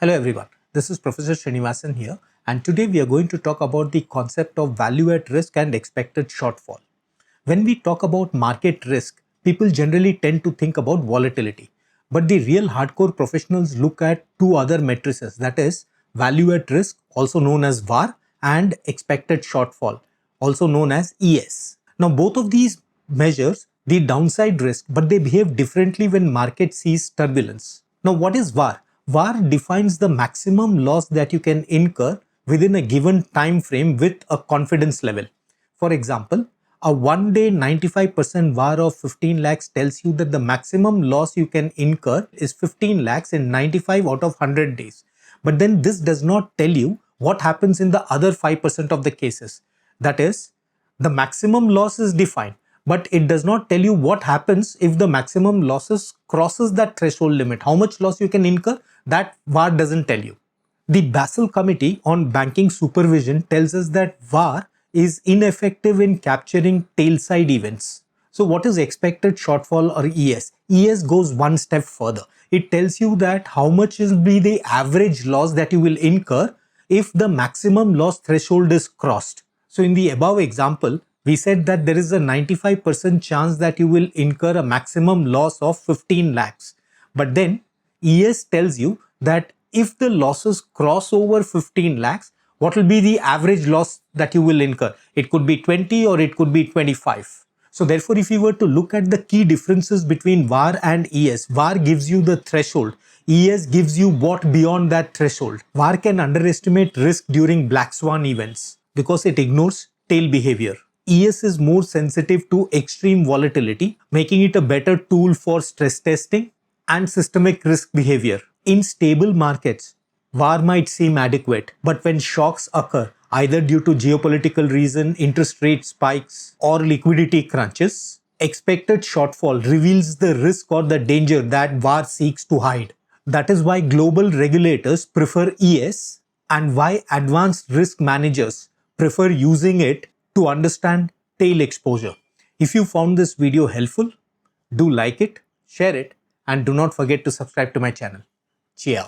Hello everyone, this is Professor Srinivasan here, and today we are going to talk about the concept of value at risk and expected shortfall. When we talk about market risk, people generally tend to think about volatility, but the real hardcore professionals look at two other matrices, that is value at risk, also known as VAR, and expected shortfall, also known as ES. Now both of these measures the downside risk, but they behave differently when market sees turbulence. Now what is VAR? VAR defines the maximum loss that you can incur within a given time frame with a confidence level. For example, a one day 95% VAR of 15 lakhs tells you that the maximum loss you can incur is 15 lakhs in 95 out of 100 days. But then this does not tell you what happens in the other 5% of the cases. That is, the maximum loss is defined, but it does not tell you what happens if the maximum losses crosses that threshold limit. How much loss you can incur, that VAR doesn't tell you. The Basel Committee on Banking Supervision tells us that VAR is ineffective in capturing tail-side events. So what is expected shortfall or ES? ES goes one step further. It tells you that how much will be the average loss that you will incur if the maximum loss threshold is crossed. So in the above example, we said that there is a 95% chance that you will incur a maximum loss of 15 lakhs. But then ES tells you that if the losses cross over 15 lakhs, what will be the average loss that you will incur? It could be 20 or it could be 25. So therefore, if you were to look at the key differences between VAR and ES, VAR gives you the threshold. ES gives you what beyond that threshold. VAR can underestimate risk during black swan events because it ignores tail behavior. ES is more sensitive to extreme volatility, making it a better tool for stress testing and systemic risk behavior. In stable markets, VAR might seem adequate, but when shocks occur, either due to geopolitical reason, interest rate spikes, or liquidity crunches, expected shortfall reveals the risk or the danger that VAR seeks to hide. That is why global regulators prefer ES and why advanced risk managers prefer using it to understand tail exposure. If you found this video helpful, do like it, share it, and do not forget to subscribe to my channel. Cheers.